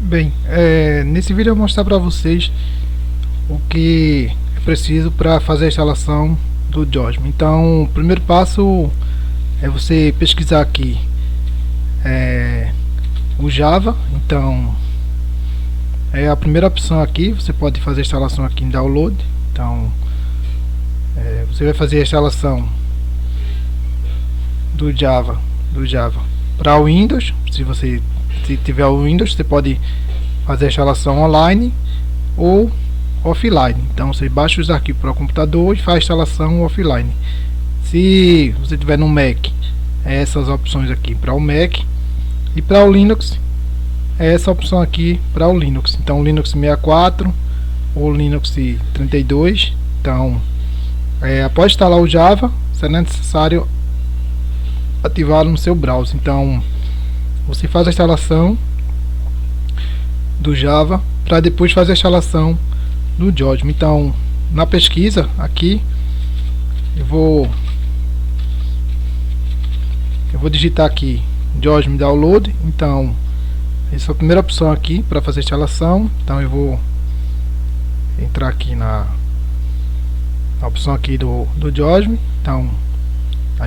Bem, nesse vídeo eu vou mostrar para vocês o que é preciso para fazer a instalação do JOSM. Então, o primeiro passo é você pesquisar aqui o Java. Então, é a primeira opção aqui. Você pode fazer a instalação aqui em Download. Então, você vai fazer a instalação do Java para o Windows. Se tiver o Windows, você pode fazer a instalação online ou offline. Então você baixa os arquivos para o computador e faz a instalação offline. Se você tiver no Mac, essas opções aqui para o Mac, e para o Linux essa opção aqui para o Linux. Então Linux 64 ou Linux 32. Então após instalar o Java, será necessário ativá-lo no seu browser. Então você faz a instalação do Java para depois fazer a instalação do JOSM. Então, na pesquisa aqui, eu vou digitar aqui JOSM Download. Então, essa é a primeira opção aqui para fazer a instalação. Então, eu vou entrar aqui na opção aqui do JOSM. Então,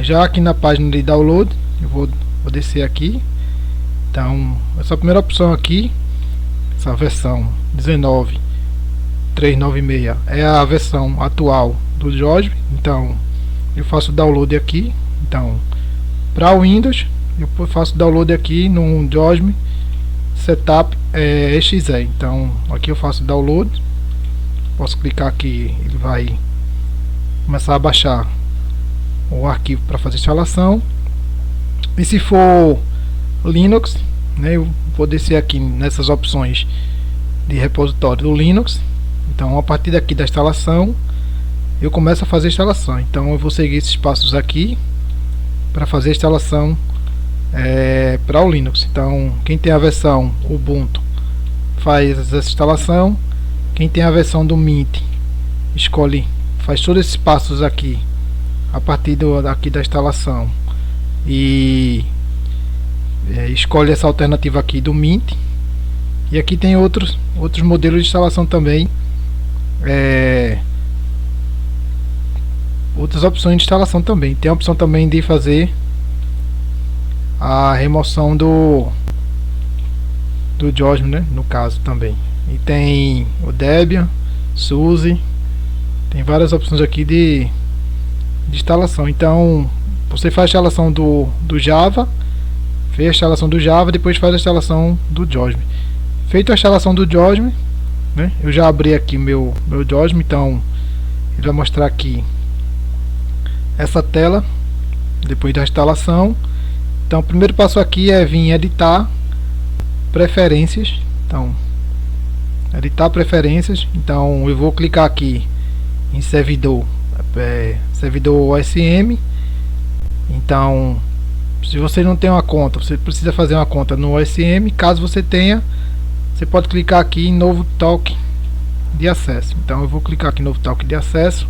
já aqui na página de download, eu vou descer aqui. Então, essa primeira opção aqui, essa versão 19.396 é a versão atual do JOSM. Então, eu faço download aqui. Então, para o Windows, eu faço download aqui no JOSM Setup exe. Então, aqui eu faço download. Posso clicar aqui, ele vai começar a baixar o arquivo para fazer a instalação. E se for Linux, eu vou descer aqui nessas opções de repositório do Linux. Então, a partir daqui da instalação, eu começo a fazer a instalação. Então, eu vou seguir esses passos aqui para fazer a instalação para o Linux. Então, quem tem a versão Ubuntu faz essa instalação. Quem tem a versão do Mint faz todos esses passos aqui a partir aqui da instalação e escolhe essa alternativa aqui do Mint. E aqui tem outros modelos de instalação também, outras opções de instalação também. Tem a opção também de fazer a remoção do JOSM, no caso também. E tem o Debian, SUSE, tem várias opções aqui de instalação. Então você faz a instalação do Java, fez a instalação do Java, depois faz a instalação do JOSM. Feita a instalação do JOSM, eu já abri aqui meu JOSM. Então ele vai mostrar aqui essa tela depois da instalação. Então o primeiro passo aqui é vir em editar preferências. Então editar preferências. Então eu vou clicar aqui em servidor OSM. Então, se você não tem uma conta, você precisa fazer uma conta no OSM. Caso você tenha, você pode clicar aqui em novo toque de acesso. Então eu vou clicar aqui em novo toque de acesso.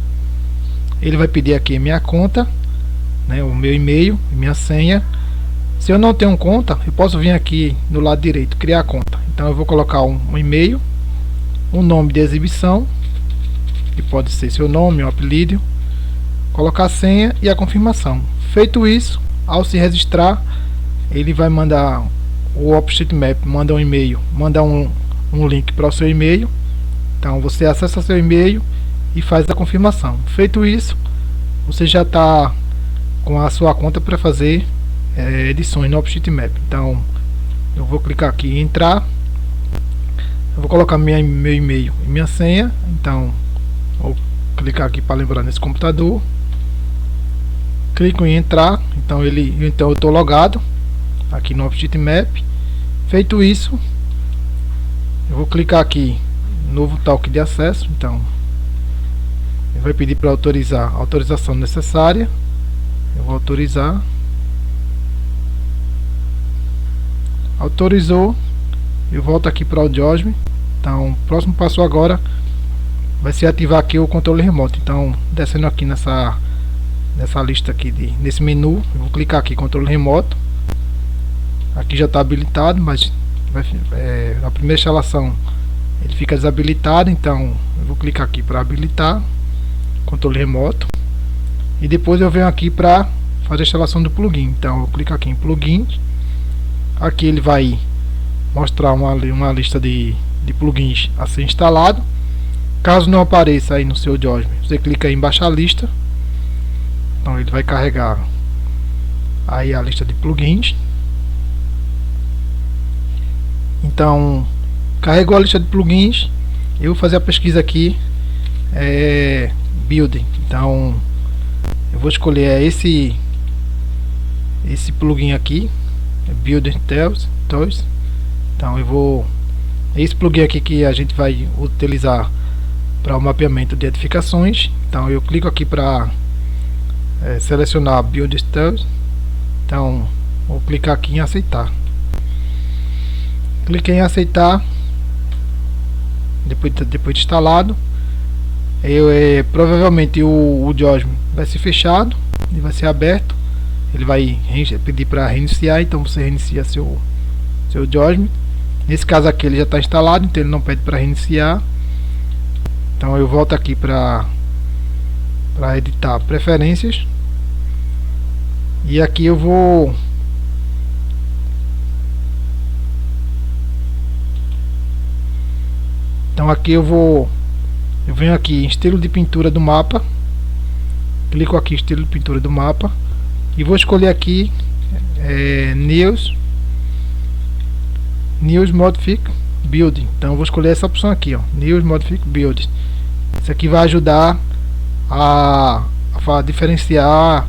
Ele vai pedir aqui a minha conta, o meu e-mail e minha senha. Se eu não tenho conta, eu posso vir aqui no lado direito, criar conta. Então eu vou colocar um e-mail, um nome de exibição, que pode ser seu nome, um apelido, colocar a senha e a confirmação. Feito isso, ao se registrar, ele vai mandar o OpenStreetMap, manda um e-mail, manda um link para o seu e-mail. Então você acessa seu e-mail e faz a confirmação. Feito isso, você já está com a sua conta para fazer edições no OpenStreetMap. Então eu vou clicar aqui em entrar, eu vou colocar meu e-mail e minha senha. Então vou clicar aqui para lembrar nesse computador, clico em entrar. Então eu estou logado aqui no OpenStreetMap. Feito isso, eu vou clicar aqui novo toque de acesso. Então ele vai pedir para autorizar a autorização necessária. Eu vou autorizar. Autorizou, eu volto aqui para o JOSM. Então o próximo passo agora vai ser ativar aqui o controle remoto. Então descendo aqui nessa lista aqui nesse menu, eu vou clicar aqui controle remoto. Aqui já está habilitado, mas a primeira instalação ele fica desabilitado, então eu vou clicar aqui para habilitar, controle remoto, e depois eu venho aqui para fazer a instalação do plugin. Então eu clico aqui em plugin, aqui ele vai mostrar uma lista de plugins a ser instalado. Caso não apareça aí no seu JOSM, você clica em baixar a lista, então ele vai carregar aí a lista de plugins. Então carregou a lista de plugins, eu vou fazer a pesquisa aqui, building. Então eu vou escolher esse plugin aqui, Building Tools. Então eu vou, esse plugin aqui que a gente vai utilizar para o mapeamento de edificações. Então eu clico aqui para selecionar Building Tools. Então vou clicar aqui em aceitar. Cliquei em aceitar. Depois de instalado, provavelmente o JOSM vai ser fechado e vai ser aberto. Ele vai pedir para reiniciar, então você reinicia seu JOSM. Nesse caso aqui ele já está instalado, então ele não pede para reiniciar. Então eu volto aqui para editar preferências, e aqui eu vou eu venho aqui em estilo de pintura do mapa, clico aqui em estilo de pintura do mapa e vou escolher aqui News Modific Building. Então eu vou escolher essa opção aqui, ó, News Modific Building. Isso aqui vai ajudar a diferenciar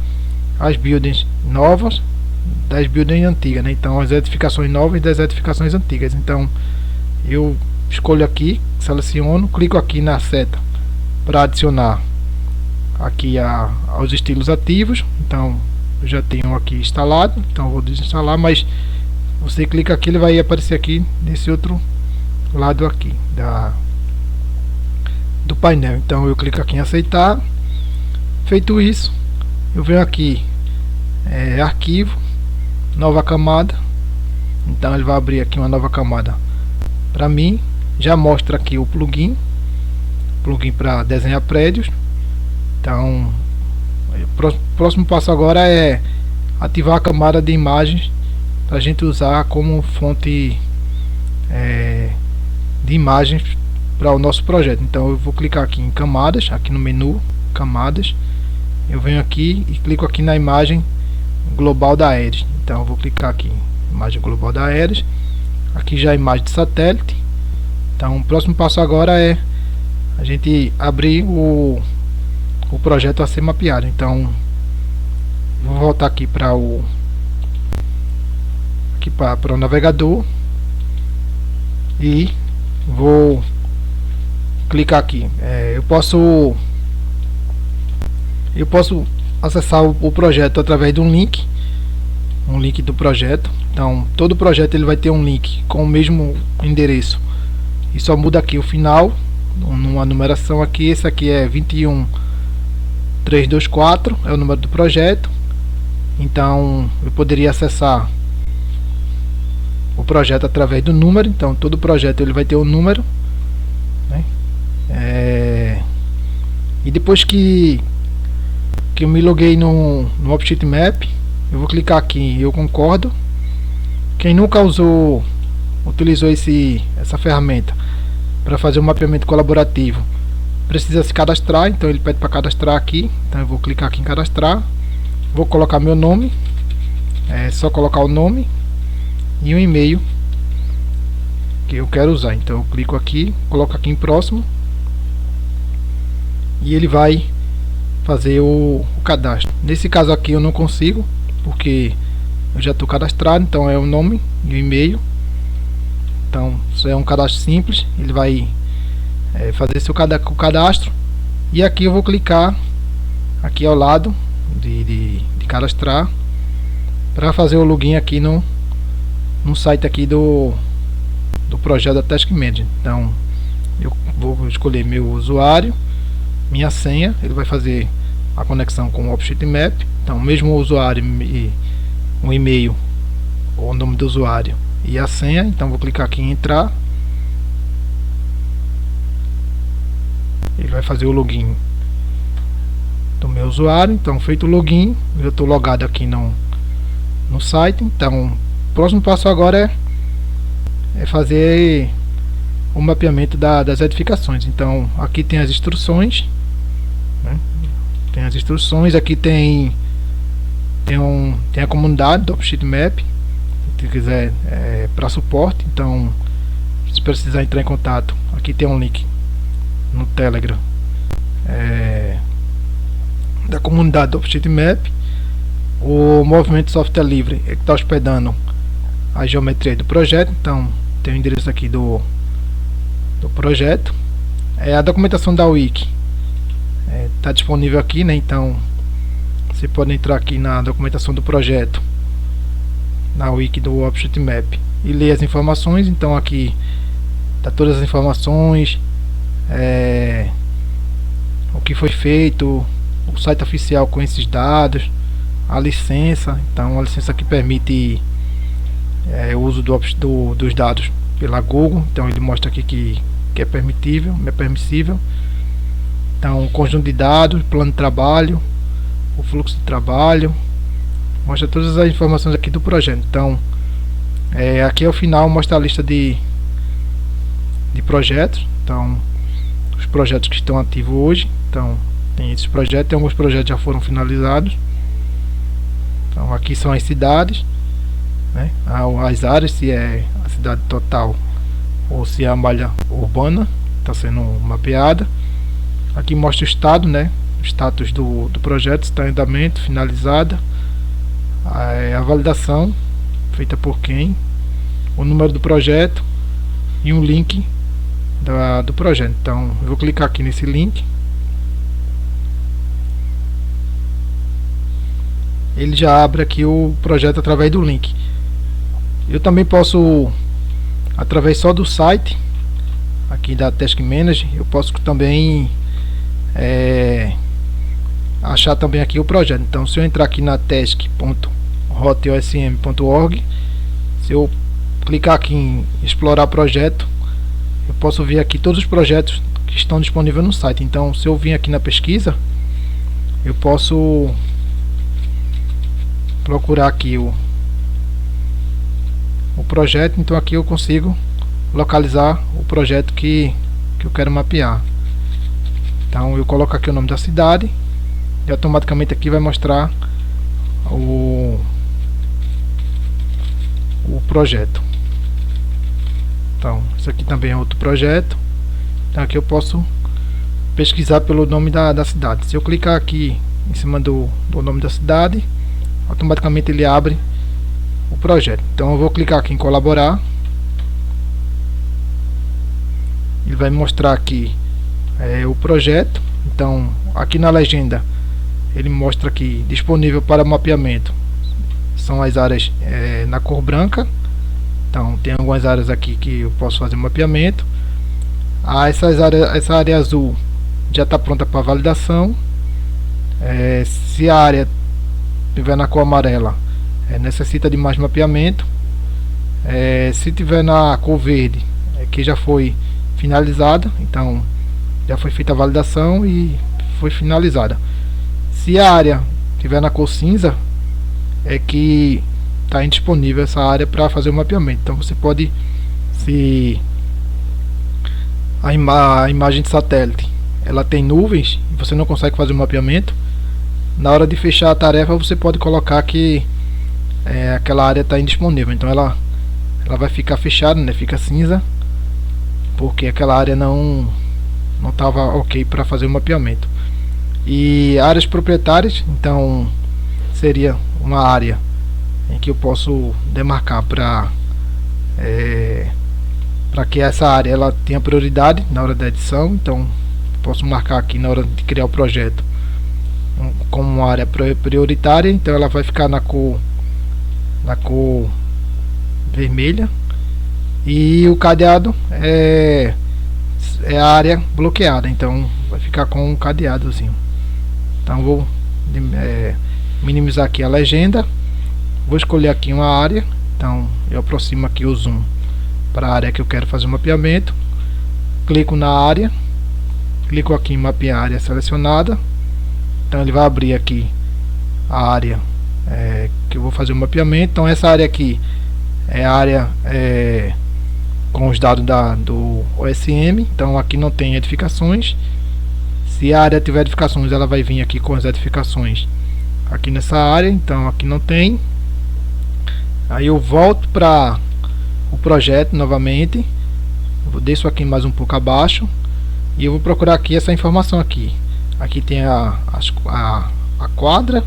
as buildings novas das buildings antigas, né? Então as edificações novas das edificações antigas. Então eu escolho aqui, seleciono, clico aqui na seta para adicionar aqui aos estilos ativos. Então eu já tenho aqui instalado, então eu vou desinstalar, mas você clica aqui, ele vai aparecer aqui nesse outro lado aqui do painel. Então eu clico aqui em aceitar. Feito isso, eu venho aqui arquivo, nova camada. Então ele vai abrir aqui uma nova camada para mim. Já mostra aqui o plugin para desenhar prédios. Então o próximo passo agora é ativar a camada de imagens para a gente usar como fonte de imagens para o nosso projeto. Então eu vou clicar aqui em camadas, aqui no menu camadas, eu venho aqui e clico aqui na imagem global da Aeres. Então eu vou clicar aqui em imagem global da Aeres, aqui já a imagem de satélite. Então o próximo passo agora é a gente abrir o projeto a ser mapeado. Então vou voltar aqui para o navegador e vou clicar aqui. Eu posso acessar o projeto através de um link do projeto. Então todo projeto ele vai ter um link com o mesmo endereço, e só muda aqui o final numa numeração aqui. Esse aqui é 21324, é o número do projeto. Então eu poderia acessar o projeto através do número. Então todo projeto ele vai ter um número, né? E depois que eu me loguei no OpenStreetMap, eu vou clicar aqui em eu concordo. Quem nunca utilizou essa ferramenta para fazer um mapeamento colaborativo precisa se cadastrar. Então ele pede para cadastrar aqui. Então eu vou clicar aqui em cadastrar, vou colocar meu nome, só colocar o nome e um e-mail que eu quero usar. Então eu clico aqui, coloco aqui em próximo, e ele vai fazer o cadastro. Nesse caso aqui eu não consigo, porque eu já estou cadastrado. Então é o nome e o e-mail. Então isso é um cadastro simples. Ele vai fazer seu cadastro, e aqui eu vou clicar aqui ao lado de cadastrar para fazer o login aqui no site aqui do projeto da Task Manager. Então eu vou escolher meu usuário, minha senha. Ele vai fazer a conexão com o OpenStreetMap. Então mesmo o usuário e um e-mail ou o nome do usuário e a senha. Então vou clicar aqui em entrar. Ele vai fazer o login do meu usuário. Então feito o login, eu estou logado aqui no site. Então o próximo passo agora é fazer o mapeamento das edificações. Então aqui tem as instruções, né? Tem as instruções, aqui tem a comunidade do OpenStreetMap, se quiser para suporte. Então se precisar entrar em contato, aqui tem um link no Telegram da comunidade do OpenStreetMap. O Movimento Software Livre é que está hospedando a geometria do projeto. Então tem o endereço aqui do projeto. A documentação da Wiki está disponível aqui, né? Então você pode entrar aqui na documentação do projeto, na Wiki do OpenStreetMap, e ler as informações. Então aqui tá todas as informações, o que foi feito, o site oficial com esses dados, a licença. Então a licença que permite o uso dos dados pela Google. Então ele mostra aqui que é permissível. Então o conjunto de dados, plano de trabalho, o fluxo de trabalho, mostra todas as informações aqui do projeto. Então aqui ao final mostra a lista de projetos. Então os projetos que estão ativos hoje. Então tem esses projetos, tem alguns projetos que já foram finalizados. Então aqui são as cidades, né? As áreas, se é a cidade total ou se é a malha urbana está sendo mapeada. Aqui mostra o estado, né? O status do projeto, está em andamento, finalizada, a validação feita por quem, o número do projeto e um link do projeto. Então eu vou clicar aqui nesse link. Ele já abre aqui o projeto através do link. Eu também posso, através só do site aqui da Task Manager, eu posso também achar também aqui o projeto. Então se eu entrar aqui na task.hotosm.org, se eu clicar aqui em explorar projeto, eu posso ver aqui todos os projetos que estão disponíveis no site. Então se eu vir aqui na pesquisa, eu posso procurar aqui o projeto. Então aqui eu consigo localizar o projeto que eu quero mapear. Então eu coloco aqui o nome da cidade e automaticamente aqui vai mostrar o projeto. Então isso aqui também é outro projeto. Então aqui eu posso pesquisar pelo nome da cidade. Se eu clicar aqui em cima do nome da cidade, automaticamente ele abre o projeto. Então eu vou clicar aqui em colaborar. Ele vai mostrar aqui o projeto. Então aqui na legenda ele mostra aqui disponível para mapeamento são as áreas na cor branca. Então tem algumas áreas aqui que eu posso fazer mapeamento. Essa área azul já está pronta para validação. Se a área tiver na cor amarela, necessita de mais mapeamento. Se tiver na cor verde, que já foi finalizada, então já foi feita a validação e foi finalizada. Se a área tiver na cor cinza, é que está indisponível essa área para fazer o mapeamento. Então você pode, se a imagem de satélite ela tem nuvens e você não consegue fazer o mapeamento, na hora de fechar a tarefa você pode colocar que aquela área está indisponível. Então ela vai ficar fechada, né? Fica cinza, porque aquela área não estava ok para fazer o mapeamento. E áreas proprietárias, então seria uma área em que eu posso demarcar para que essa área ela tenha prioridade na hora da edição. Então posso marcar aqui na hora de criar o projeto como uma área prioritária. Então ela vai ficar na cor vermelha, e o cadeado é a área bloqueada, então vai ficar com um cadeadozinho. Então vou minimizar aqui a legenda, vou escolher aqui uma área. Então eu aproximo aqui o zoom para a área que eu quero fazer o mapeamento, clico na área, clico aqui em mapear área selecionada. Então ele vai abrir aqui a área que eu vou fazer o mapeamento. Então essa área aqui é a área com os dados do OSM. Então aqui não tem edificações. Se a área tiver edificações, ela vai vir aqui com as edificações aqui nessa área. Então aqui não tem. Aí eu volto para o projeto novamente, eu desço aqui mais um pouco abaixo e eu vou procurar aqui essa informação aqui. Aqui tem a quadra,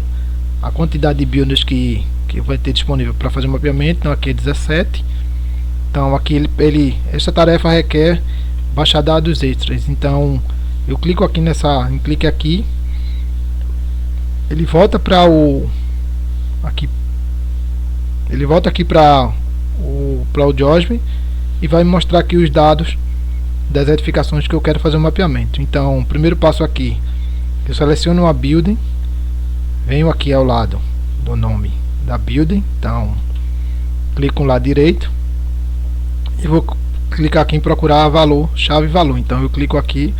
a quantidade de buildings que vai ter disponível para fazer o mapeamento. Então aqui é 17. Então aqui essa tarefa requer baixar dados extras. Então eu clico aqui em clique aqui, ele volta para o Geosme e vai me mostrar aqui os dados das edificações que eu quero fazer o mapeamento. Então, o primeiro passo aqui, eu seleciono uma building, venho aqui ao lado do nome da building, então clico no lado direito e vou clicar aqui em procurar valor, chave valor. Então eu clico aqui,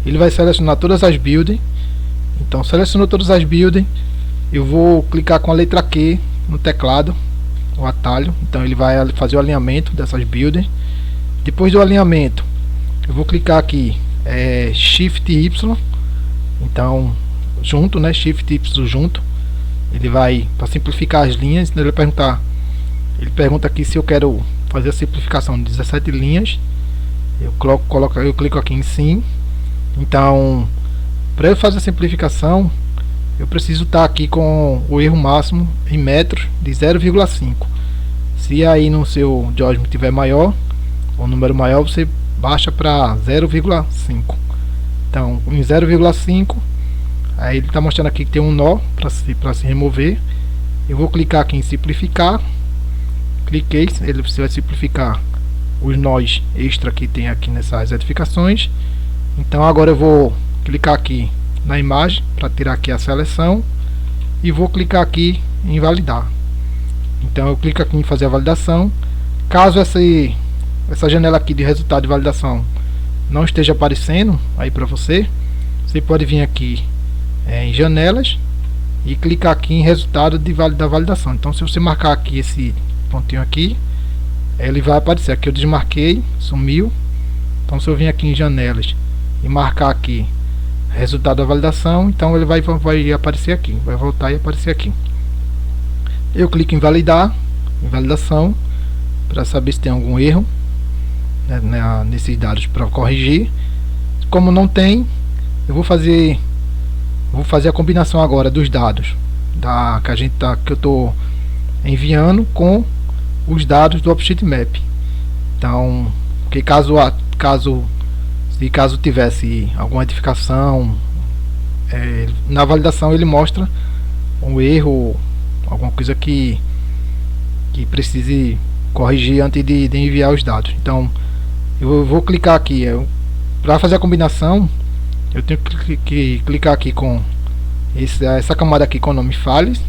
ele vai selecionar todas as buildings. Então selecionou todas as buildings, eu vou clicar com a letra Q no teclado, o atalho. Então ele vai fazer o alinhamento dessas buildings. Depois do alinhamento, eu vou clicar aqui Shift Y, então junto, né, Shift Y junto. Ele vai, para simplificar as linhas, ele pergunta aqui se eu quero fazer a simplificação de 17 linhas. Eu clico aqui em sim. Então, para eu fazer a simplificação, eu preciso estar aqui com o erro máximo em metros de 0,5. Se aí no seu Geosme tiver maior, um número maior, você baixa para 0,5. Então, em 0,5, aí ele está mostrando aqui que tem um nó para se remover. Eu vou clicar aqui em simplificar. Cliquei, você vai simplificar os nós extra que tem aqui nessas edificações. Então agora eu vou clicar aqui na imagem para tirar aqui a seleção e vou clicar aqui em validar. Então eu clico aqui em fazer a validação. Caso essa janela aqui de resultado de validação não esteja aparecendo aí para você, você pode vir aqui em janelas e clicar aqui em resultado da validação. Então se você marcar aqui esse pontinho aqui, ele vai aparecer. Aqui eu desmarquei, sumiu. Então se eu vir aqui em janelas e marcar aqui resultado da validação, então ele vai aparecer aqui, vai voltar e aparecer aqui. Eu clico em validar, em validação, para saber se tem algum erro, né, nesses dados para corrigir. Como não tem, eu vou fazer a combinação agora dos dados que eu estou enviando com os dados do OpenStreetMap. Então, que caso tivesse alguma edificação, na validação ele mostra um erro, alguma coisa que precise corrigir antes de enviar os dados. Então eu vou clicar aqui, para fazer a combinação eu tenho que clicar aqui com essa camada aqui com o nome Files,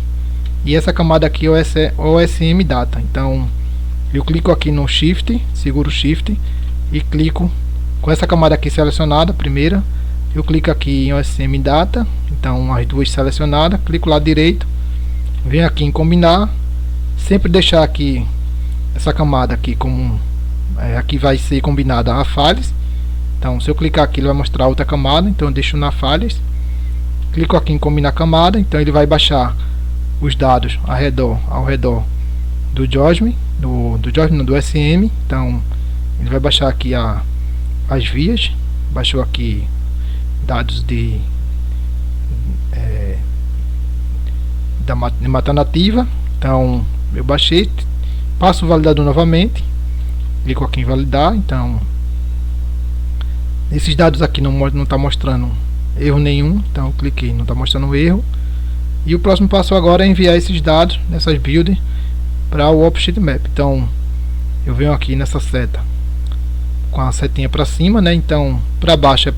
e essa camada aqui é OSM Data. Então eu clico aqui no Shift, seguro Shift e clico com essa camada aqui selecionada, primeira, eu clico aqui em OSM Data, então as duas selecionadas, clico lá direito, venho aqui em combinar, sempre deixar aqui essa camada aqui como aqui vai ser combinada a Files. Então se eu clicar aqui ele vai mostrar outra camada, então eu deixo na Files, clico aqui em combinar camada, então ele vai baixar os dados ao redor do Geosme, do SM. Então ele vai baixar aqui as vias, baixou aqui dados de mata nativa. Então eu baixei, passo o validador novamente, clico aqui em validar. Então esses dados aqui não está mostrando erro nenhum, então eu cliquei, não está mostrando erro. E o próximo passo agora é enviar esses dados nessas builds para o OpenStreetMap. Então eu venho aqui nessa seta com a setinha para cima, né? Então para baixo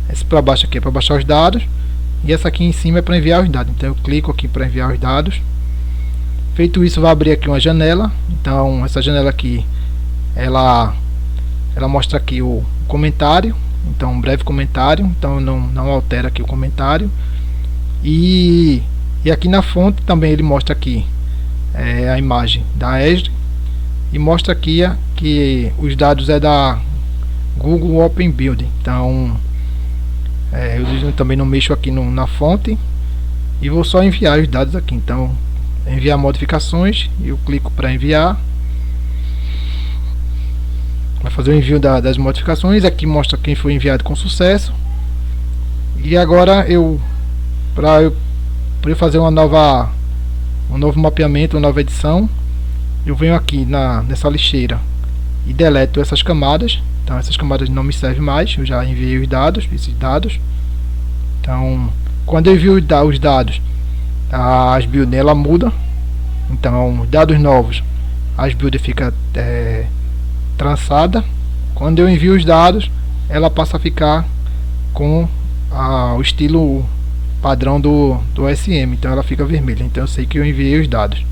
esse para baixo aqui é para baixar os dados, e essa aqui em cima é para enviar os dados. Então eu clico aqui para enviar os dados, Feito isso, vai abrir aqui uma janela. Então essa janela aqui, ela mostra aqui o comentário, então um breve comentário, então não altera aqui o comentário. E aqui na fonte também ele mostra aqui a imagem da Esri, e mostra aqui que os dados é da Google Open Building. Então eu também não mexo aqui na fonte e vou só enviar os dados aqui. Então enviar modificações, e eu clico para enviar, vai fazer o envio das modificações. Aqui mostra quem foi enviado com sucesso. E agora para eu fazer um novo mapeamento, uma nova edição, eu venho aqui nessa lixeira e deleto essas camadas. Então essas camadas não me servem mais, eu já enviei esses dados. Então quando eu envio os dados, as builds ela muda. Então dados novos, as builds fica trançada. Quando eu envio os dados, ela passa a ficar com o estilo padrão do OSM, então ela fica vermelha. Então eu sei que eu enviei os dados.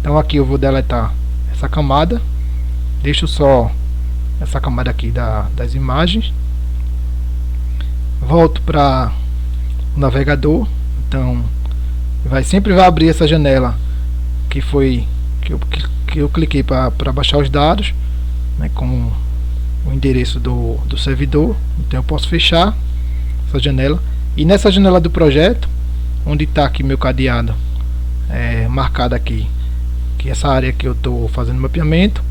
Então aqui eu vou deletar essa camada, deixo só essa camada aqui das imagens, volto para o navegador. Então sempre vai abrir essa janela que eu cliquei para baixar os dados, né, com o endereço do servidor. Então eu posso fechar essa janela, e nessa janela do projeto, onde está aqui meu cadeado marcado aqui, que essa área que eu estou fazendo mapeamento,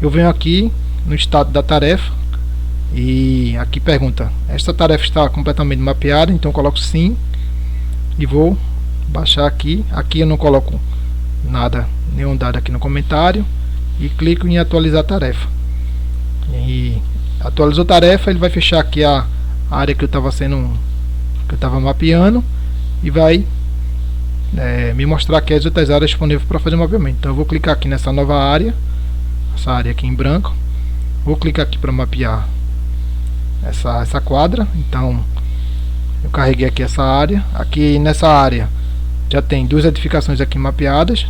eu venho aqui no estado da tarefa, e aqui pergunta: esta tarefa está completamente mapeada? Então eu coloco sim, e vou baixar aqui. Aqui eu não coloco nada, nenhum dado aqui no comentário, e clico em atualizar tarefa. E atualizou tarefa, ele vai fechar aqui a área que eu estava mapeando, e vai me mostrar aqui as outras áreas disponíveis para fazer o mapeamento. Então eu vou clicar aqui nessa nova área, essa área aqui em branco, vou clicar aqui para mapear essa quadra. Então eu carreguei aqui essa área. Aqui nessa área já tem duas edificações aqui mapeadas,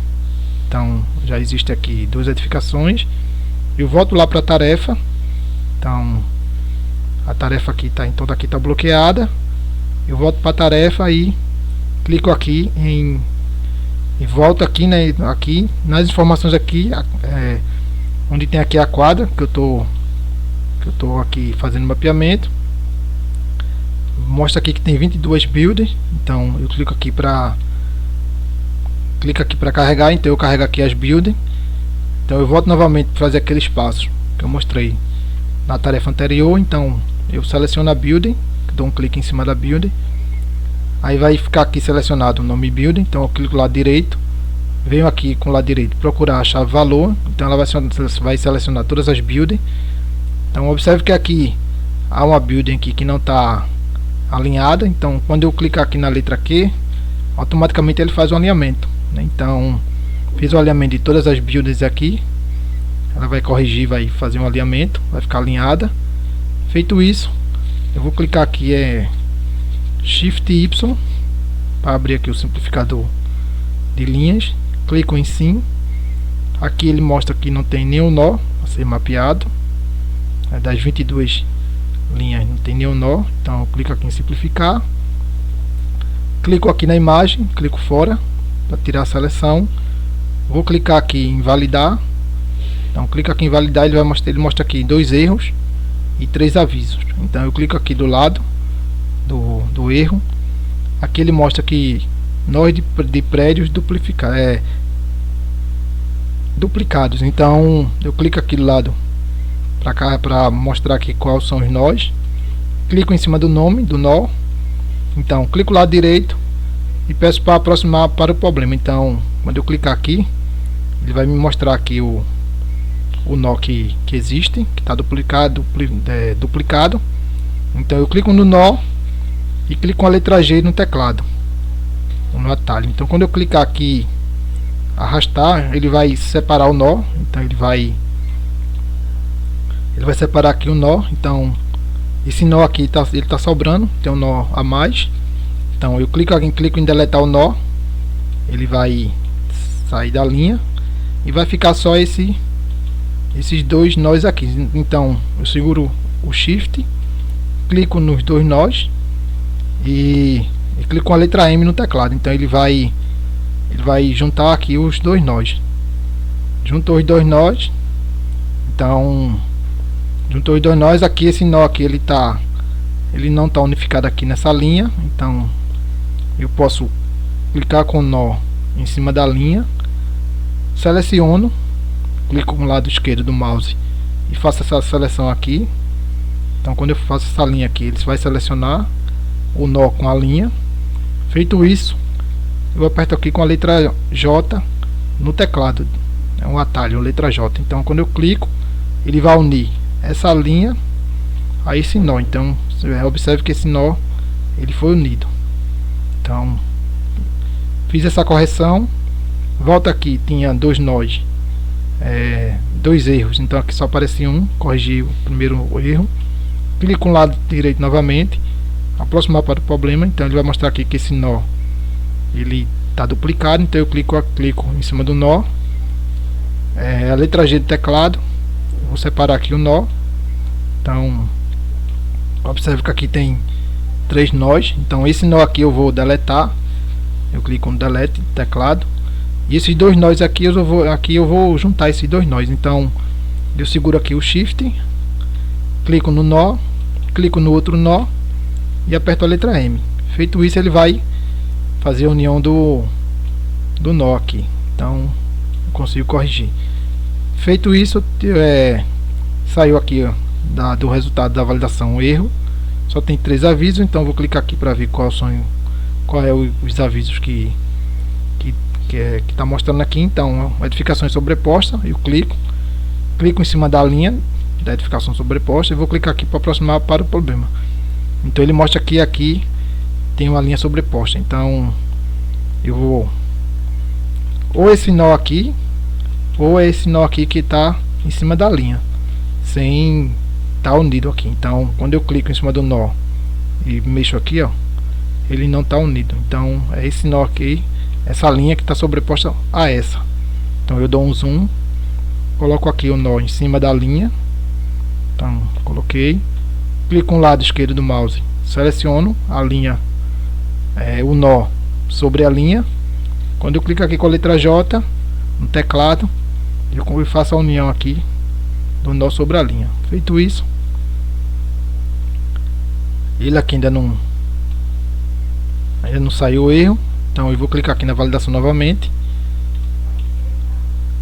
então já existe aqui duas edificações. Eu volto lá para a tarefa. Então a tarefa aqui está bloqueada. Eu volto para a tarefa e clico aqui e volto aqui, né, aqui nas informações aqui, onde tem aqui a quadra que eu tô aqui fazendo mapeamento. Mostra aqui que tem 22 builds. Então eu clico aqui para carregar. Então eu carrego aqui as builds. Então eu volto novamente para fazer aqueles passos que eu mostrei na tarefa anterior. Então eu seleciono a build, dou um clique em cima da build, aí vai ficar aqui selecionado o nome build. Então eu clico lado direito, venho aqui com o lado direito procurar a chave valor. Então ela vai selecionar todas as builds. Então observe que aqui há uma build aqui que não está alinhada. Então quando eu clicar aqui na letra Q, automaticamente ele faz o alinhamento, né? Então fiz o alinhamento de todas as builds aqui. Ela vai corrigir, vai fazer um alinhamento, vai ficar alinhada. Feito isso, eu vou clicar aqui Shift Y para abrir aqui o simplificador de linhas. Clico em sim. Aqui ele mostra que não tem nenhum nó a ser mapeado. Das 22 linhas não tem nenhum nó. Então eu clico aqui em simplificar. Clico aqui na imagem, clico fora para tirar a seleção. Vou clicar aqui em validar. Então clico aqui em validar, ele mostra aqui 2 erros e 3 avisos. Então eu clico aqui do lado do erro. Aqui ele mostra que nós de prédios duplicados. Então eu clico aqui do lado para cá para mostrar aqui quais são os nós. Clico em cima do nome do nó. Então clico lado direito e peço para aproximar para o problema. Então quando eu clicar aqui, ele vai me mostrar aqui o nó que existe, que está duplicado. Então eu clico no nó e clico com a letra G no teclado, no atalho. Então quando eu clicar aqui arrastar, ele vai separar o nó. Então ele vai separar aqui o nó. Então esse nó aqui ele está sobrando, tem um nó a mais. Então eu clico em deletar o nó, ele vai sair da linha e vai ficar só esses dois nós aqui. Então eu seguro o Shift, clico nos dois nós e clico com a letra M no teclado. Então ele vai juntar aqui os dois nós. Juntou os dois nós. Então juntou os dois nós aqui. Esse nó aqui ele não está unificado aqui nessa linha. Então eu posso clicar com o nó em cima da linha, seleciono, clico com o lado esquerdo do mouse e faço essa seleção aqui. Então quando eu faço essa linha aqui, ele vai selecionar o nó com a linha. Feito isso, eu aperto aqui com a letra J no teclado, é um atalho, letra J. Então quando eu clico, ele vai unir essa linha a esse nó. Então observe que esse nó ele foi unido. Então fiz essa correção, volta aqui, tinha dois nós, dois erros, então aqui só aparecia um, corrigi o primeiro erro, clico com o lado direito novamente, aproximar para o problema. Então ele vai mostrar aqui que esse nó ele está duplicado, então eu clico em cima do nó, a letra G do teclado, vou separar aqui o nó. Então observe que aqui tem três nós, então esse nó aqui eu vou deletar, eu clico no delete do teclado, e esses dois nós aqui eu vou juntar esses dois nós. Então eu seguro aqui o Shift, clico no nó, clico no outro nó e aperto a letra M. Feito isso, ele vai fazer a união do nó aqui. Então eu consigo corrigir. Feito isso, saiu aqui do resultado da validação o erro. Só tem 3 avisos, então eu vou clicar aqui para ver qual é os avisos que está mostrando aqui. Então edificações sobrepostas, eu clico em cima da linha da edificação sobreposta e vou clicar aqui para aproximar para o problema. Então ele mostra que aqui tem uma linha sobreposta. Então eu vou ou esse nó aqui ou esse nó aqui que está em cima da linha sem estar unido aqui. Então quando eu clico em cima do nó e mexo aqui, ó, ele não está unido. Então é esse nó aqui, essa linha que está sobreposta a essa. Então eu dou um zoom, coloco aqui o nó em cima da linha. Então coloquei, clico no lado esquerdo do mouse, seleciono a linha, o nó sobre a linha. Quando eu clico aqui com a letra J no teclado, eu faço a união aqui do nó sobre a linha. Feito isso, ele aqui ainda não saiu o erro. Então eu vou clicar aqui na validação novamente,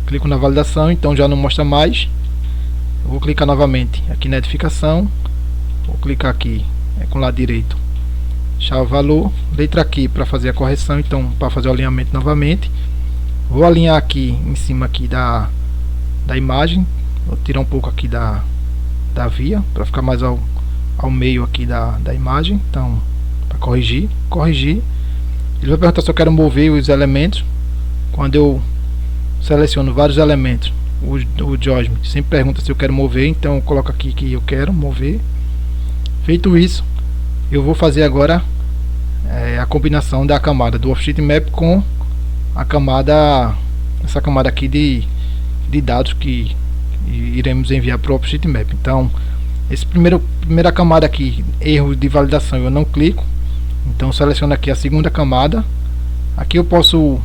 clico na validação, então já não mostra mais. Eu vou clicar novamente aqui na edificação, vou clicar aqui com o lado direito, chave valor, letra aqui para fazer a correção. Então para fazer o alinhamento novamente, vou alinhar aqui em cima aqui da imagem, vou tirar um pouco aqui da via para ficar mais ao meio aqui da imagem. Então para corrigir, ele vai perguntar se eu quero mover os elementos. Quando eu seleciono vários elementos, o Geosmi sempre pergunta se eu quero mover, então eu coloco aqui que eu quero mover. Feito isso, eu vou fazer agora a combinação da camada do OpenStreetMap com a camada, essa camada aqui de dados que iremos enviar para o OpenStreetMap. Então esse primeira camada aqui, erro de validação, eu não clico. Então seleciono aqui a segunda camada. Aqui eu posso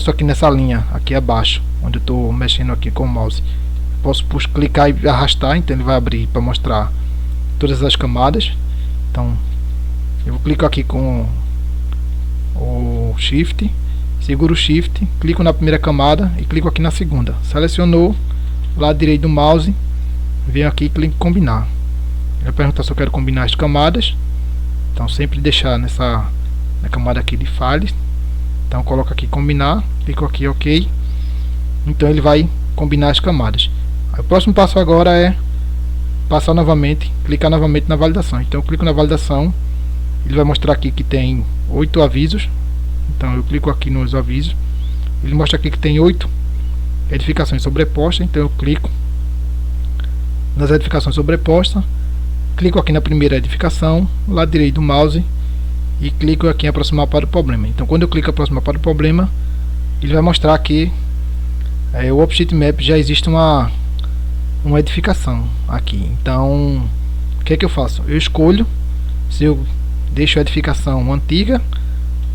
aqui nessa linha aqui abaixo, onde eu estou mexendo aqui com o mouse, posso clicar e arrastar. Então ele vai abrir para mostrar todas as camadas. Então eu vou clicar aqui com o Shift, seguro o Shift, clico na primeira camada e clico aqui na segunda. Selecionou o lado direito do mouse, venho aqui e clico em combinar. Ele vai perguntar se eu quero combinar as camadas. Então sempre deixar na camada aqui de files. Então coloco aqui combinar, clico aqui OK. Então ele vai combinar as camadas. Aí, o próximo passo agora é passar novamente, clicar novamente na validação. Então eu clico na validação, ele vai mostrar aqui que tem 8 avisos. Então eu clico aqui nos avisos, ele mostra aqui que tem 8 edificações sobrepostas. Então eu clico nas edificações sobrepostas, clico aqui na primeira edificação, lado direito do mouse, e clico aqui em aproximar para o problema. Então quando eu clico em aproximar para o problema, ele vai mostrar que o OpenStreetMap já existe uma edificação aqui. Então o que é que eu faço? Eu escolho se eu deixo a edificação antiga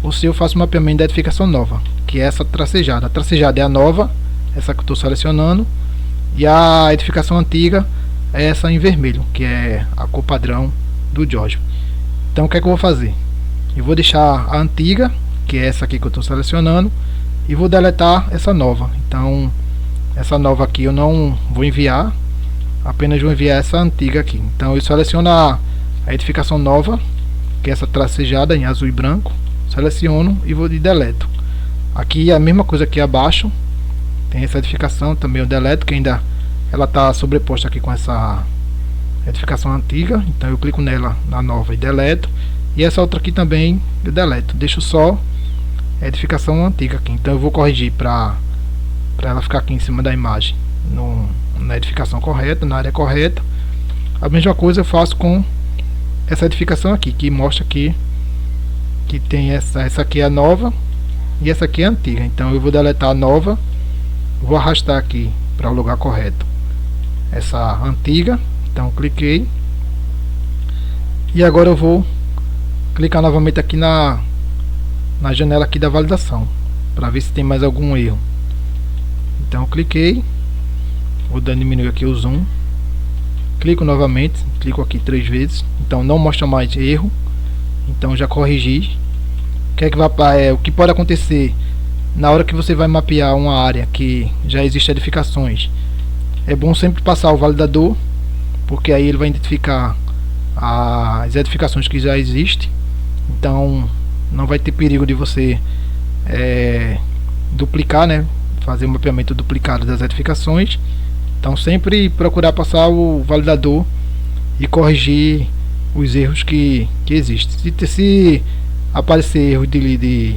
ou se eu faço o mapeamento da edificação nova, que é essa tracejada. A tracejada é a nova, essa que eu estou selecionando, e a edificação antiga é essa em vermelho, que é a cor padrão do George. Então o que é que eu vou fazer? Eu vou deixar a antiga, que é essa aqui que eu estou selecionando, e vou deletar essa nova. Então essa nova aqui eu não vou enviar, apenas vou enviar essa antiga aqui. Então eu seleciono a edificação nova, que é essa tracejada em azul e branco, seleciono e vou de deleto. Aqui é a mesma coisa aqui abaixo, tem essa edificação também, eu deleto, que ainda ela está sobreposta aqui com essa edificação antiga. Então eu clico nela, na nova, e deleto. E essa outra aqui também eu deleto, deixo só a edificação antiga aqui. Então eu vou corrigir para ela ficar aqui em cima da imagem, na edificação correta, na área correta. A mesma coisa eu faço com essa edificação aqui, que mostra aqui que tem essa aqui é a nova e essa aqui é a antiga. Então eu vou deletar a nova, vou arrastar aqui para o lugar correto essa antiga. Então cliquei, e agora eu vou clicar novamente aqui na janela aqui da validação para ver se tem mais algum erro. Então cliquei, vou diminuir aqui o zoom, clico novamente, clico aqui 3 vezes, então não mostra mais erro. Então já corrigi. O que pode acontecer na hora que você vai mapear uma área que já existe edificações? É bom sempre passar o validador, porque aí ele vai identificar as edificações que já existem. Então não vai ter perigo de você duplicar, né? Fazer um mapeamento duplicado das edificações. Então sempre procurar passar o validador e corrigir os erros que existem. Se aparecer erros de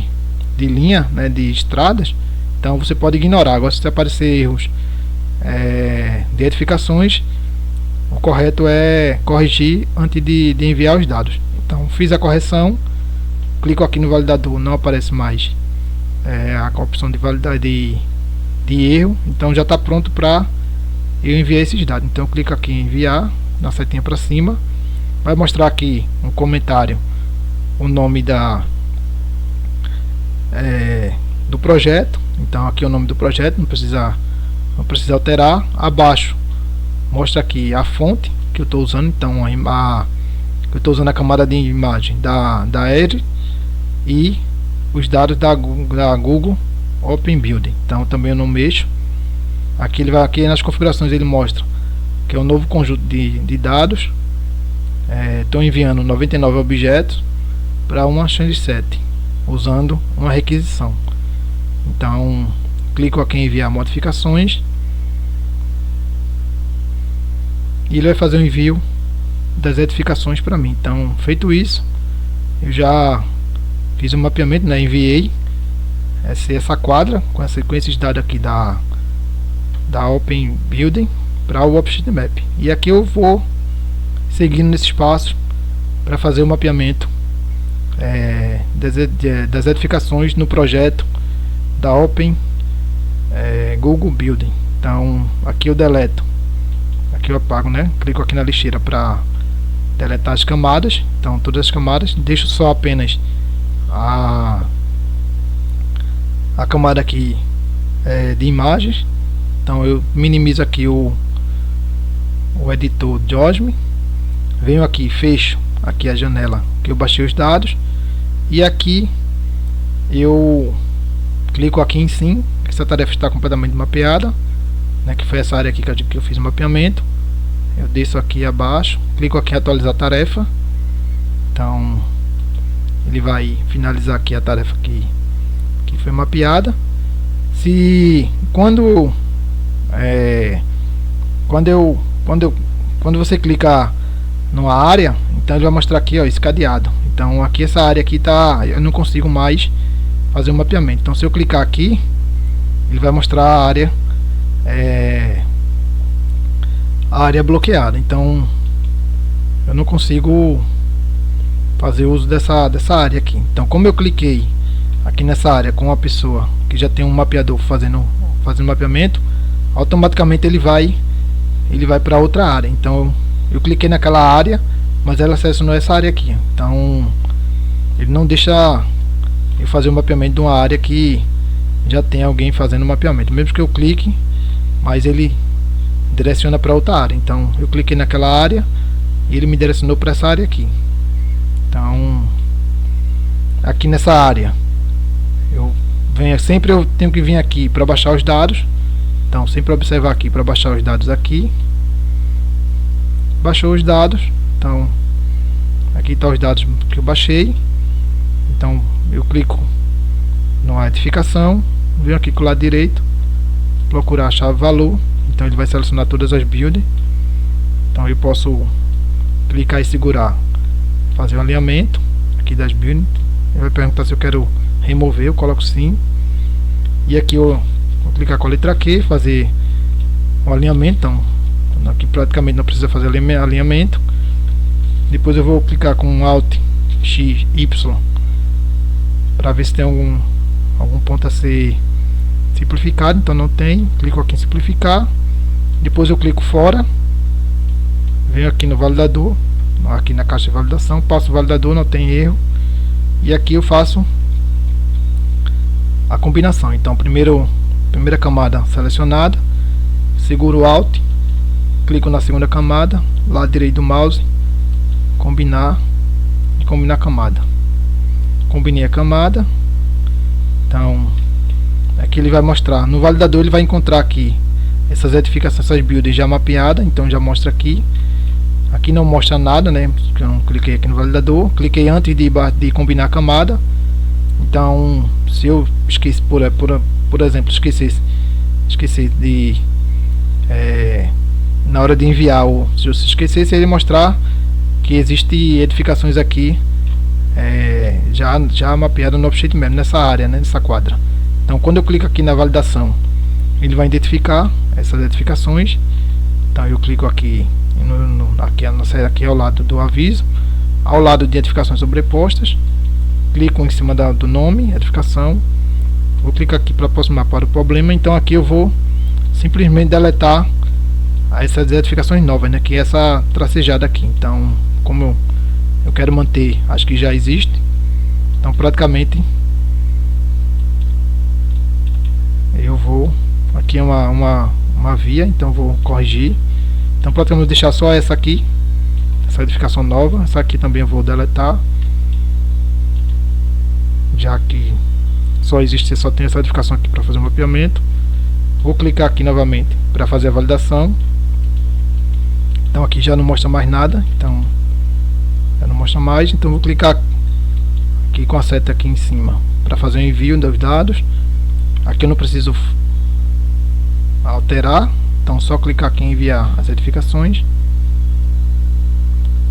linha, né, de estradas, então você pode ignorar. Agora se aparecer erros de edificações, o correto é corrigir antes de enviar os dados. Então fiz a correção, clico aqui no validador, não aparece mais a opção de validade de erro. Então já está pronto para eu enviar esses dados. Então eu clico aqui em enviar, na setinha para cima, vai mostrar aqui um comentário, o nome do projeto. Então aqui é o nome do projeto, não precisa alterar. Abaixo mostra aqui a fonte que eu estou usando. Então eu estou usando a camada de imagem da Edge e os dados da Google Open Building. Então também eu não mexo. Aqui nas configurações ele mostra que é um novo conjunto de dados. Estou enviando 99 objetos para uma change set usando uma requisição. Então clico aqui em enviar modificações e ele vai fazer o envio das edificações para mim. Então feito isso, eu já fiz o mapeamento, né? Enviei essa quadra com esses dados aqui da Open Building para o OpenStreetMap. E aqui eu vou seguindo nesses passos para fazer o mapeamento das edificações no projeto da Open Google Building. Então aqui eu deleto, aqui eu apago, né? Clico aqui na lixeira para deletar as camadas. Então todas as camadas, deixo só apenas a camada aqui de imagens. Então eu minimizo aqui o editor George, venho aqui, fecho aqui a janela que eu baixei os dados, e aqui eu clico aqui em sim, que essa tarefa está completamente mapeada, né, que foi essa área aqui que eu fiz o mapeamento. Eu desço aqui abaixo, clico aqui em atualizar tarefa. Então ele vai finalizar aqui a tarefa que foi mapeada. Quando você clicar numa área, então ele vai mostrar aqui, ó, escadeado. Então aqui essa área aqui eu não consigo mais fazer o mapeamento. Então se eu clicar aqui, ele vai mostrar a área bloqueada. Então eu não consigo fazer uso dessa área aqui. Então como eu cliquei aqui nessa área com uma pessoa que já tem um mapeador fazendo mapeamento, automaticamente ele vai para outra área. Então eu cliquei naquela área, mas ela selecionou essa área aqui. Então ele não deixa eu fazer o mapeamento de uma área que já tem alguém fazendo o mapeamento, mesmo que eu clique, mas ele direciona para outra área. Então eu cliquei naquela área e ele me direcionou para essa área aqui. Então aqui nessa área sempre eu tenho que vir aqui para baixar os dados. Então sempre observar aqui para baixar os dados aqui. Baixou os dados, então aqui estão os dados que eu baixei. Então eu clico na edificação, venho aqui com o lado direito, procurar a chave valor. Então ele vai selecionar todas as builds. Então eu posso clicar e segurar, fazer o alinhamento aqui das builds. Ele vai perguntar se eu quero remover, eu coloco sim. E aqui eu vou clicar com a letra Q, fazer o alinhamento. Então aqui praticamente não precisa fazer alinhamento. Depois eu vou clicar com Alt X Y para ver se tem algum ponto a ser simplificado. Então não tem, clico aqui em simplificar. Depois eu clico fora, venho aqui no validador, aqui na caixa de validação, passo o validador, não tem erro. E aqui eu faço a combinação. Então primeira camada selecionada, seguro o Alt, clico na segunda camada, lado direito do mouse, combinar a camada. Combinei a camada. Então aqui ele vai mostrar, no validador ele vai encontrar aqui essas edificações, essas builds já mapeadas. Então já mostra aqui. Aqui não mostra nada, né? Porque eu não cliquei aqui no validador, cliquei antes de combinar a camada. Então se eu esqueci, por exemplo, esqueci de na hora de enviar, ou se eu esquecesse, ele mostrar que existe edificações aqui já mapeada no OpenStreetMap, nessa área, né, nessa quadra. Então quando eu clico aqui na validação, ele vai identificar essas edificações. Então eu clico aqui aqui ao lado do aviso, ao lado de edificações sobrepostas, clico em cima do nome, edificação, vou clicar aqui para aproximar para o problema. Então aqui eu vou simplesmente deletar essas edificações novas, né, que é essa tracejada aqui. Então como eu quero manter as que já existem, então praticamente eu vou aqui uma via, então vou corrigir. Então praticamente vou deixar só essa aqui, essa edificação nova. Essa aqui também eu vou deletar, já que só tem essa edificação aqui para fazer o mapeamento. Vou clicar aqui novamente para fazer a validação. Então aqui já não mostra mais nada, então já não mostra mais. Então vou clicar aqui com a seta aqui em cima para fazer o envio dos dados. Aqui eu não preciso alterar, então só clicar aqui em enviar as edificações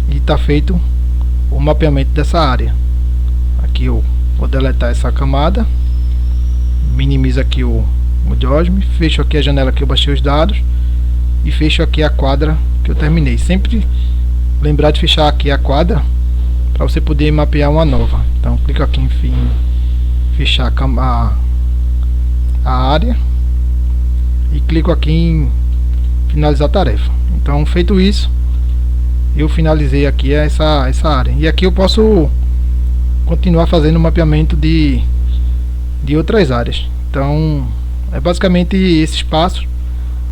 e está feito o mapeamento dessa área. Aqui eu vou deletar essa camada, minimizo aqui o Diosme, fecho aqui a janela que eu baixei os dados e fecho aqui a quadra que eu terminei. Sempre lembrar de fechar aqui a quadra para você poder mapear uma nova. Então clico aqui em fechar a área e clico aqui em finalizar a tarefa. Então feito isso, eu finalizei aqui essa área, e aqui eu posso continuar fazendo o mapeamento de outras áreas. Então é basicamente esses passos